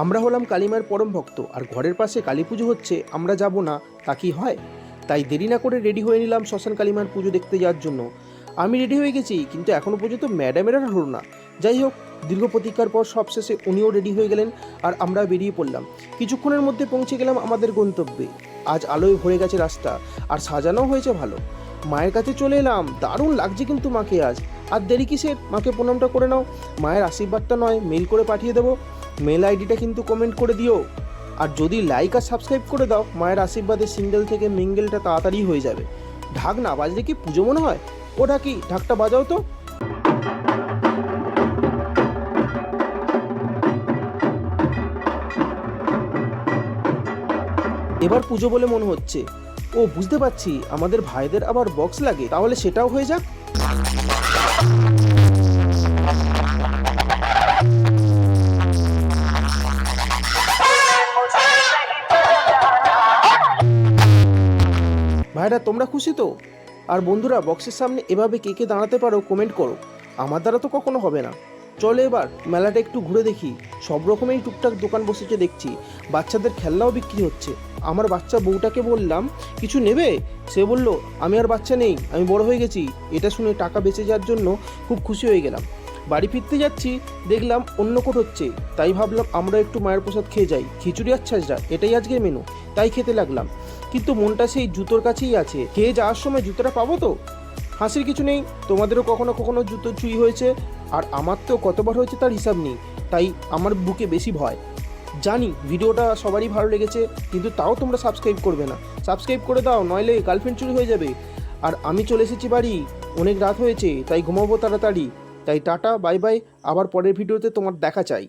আমরা হলাম কালীমায়ের পরম ভক্ত, আর ঘরের পাশে কালী পুজো হচ্ছে, আমরা যাব না তা কি হয়? তাই দেরি না করে রেডি হয়ে নিলাম শ্মশান কালীমার পুজো দেখতে যাওয়ার জন্য। আমি রেডি হয়ে গেছি, কিন্তু এখনও পর্যন্ত ম্যাডামের আর হলো না। যাই হোক, দীর্ঘ প্রতীক্ষার পর সবশেষে উনিও রেডি হয়ে গেলেন, আর আমরা বেরিয়ে পড়লাম। কিছুক্ষণের মধ্যে পৌঁছে গেলাম আমাদের গন্তব্যে। আজ আলোয় ভরে গেছে রাস্তা, আর সাজানোও হয়েছে ভালো। মায়ের কাছে চলে এলাম, দারুণ লাগছে কিন্তু মাকে আজ। আর দেরি কিসের, মাকে প্রণামটা করে নাও। মায়ের আশীর্বাদটা নয় মেল করে পাঠিয়ে দেবো। মেল আইডিটা কিন্তু কমেন্ট করে দিও। আর যদি লাইক আর সাবস্ক্রাইব করে দাও, মায়ের আশীর্বাদে সিঙ্গেল থেকে মিঙ্গেলটা তাড়াতাড়ি হয়ে যাবে। ঢাক না বাজলে কি পুজো মনে হয়? ও ঢাকি, ঢাকটা বাজাও তো। এবার পুজো বলে মনে হচ্ছে। ও বুঝতে পারছি, আমাদের ভাইদের আবার বক্স লাগে, তাহলে সেটাও হয়ে যাক। ভাইরা তোমরা খুশি তো? আর বন্ধুরা, বক্সের সামনে এভাবে কে কে দাঁড়াতে পারো কমেন্ট করো। আমার দ্বারা তো কখনো হবে না। চলো এবার মেলাটা একটু ঘুরে দেখি। সব রকমেরই টুকটাক দোকান বসেছে দেখছি। বাচ্চাদের খেলনাও বিক্রি হচ্ছে। আমার বাচ্চা বউটাকে বললাম, কিছু নেবে? সে বলল, আমি আর বাচ্চা নেই, আমি বড় হয়ে গেছি। এটা শুনে টাকা বেঁচে যাওয়ার জন্য খুব খুশি হয়ে গেলাম। বাড়ি ফিরতে যাচ্ছি, দেখলাম অন্নকূট হচ্ছে। তাই ভাবলাম আমরা একটু মায়ের প্রসাদ খেয়ে যাই। খিচুড়ি আর ছাজরা, এটাই আজকের মেনু। তাই খেতে লাগলাম, কিন্তু মনটা সেই জুতোর কাছেই আছে। খেয়ে যাওয়ার সময় জুতোটা পাবো তো? হাসির কিছু নেই, তোমাদেরও কখনো কখনো জুতো চুরি হয়েছে, আর আমার তো কতবার হয়েছে তার হিসাব নেই। তাই আমার বুকে বেশি ভয়। জানি ভিডিওটা সবারই ভালো লেগেছে, কিন্তু তাও তোমরা সাবস্ক্রাইব করবে না। সাবস্ক্রাইব করে দাও, নইলে গার্লফ্রেন্ড চুরি হয়ে যাবে। আর আমি চলে এসেছি বাড়ি, অনেক রাত হয়েছে, তাই ঘুমাবো তাড়াতাড়ি। তাই টাটা, বাই বাই, আবার পরের ভিডিওতে তোমার দেখা চাই।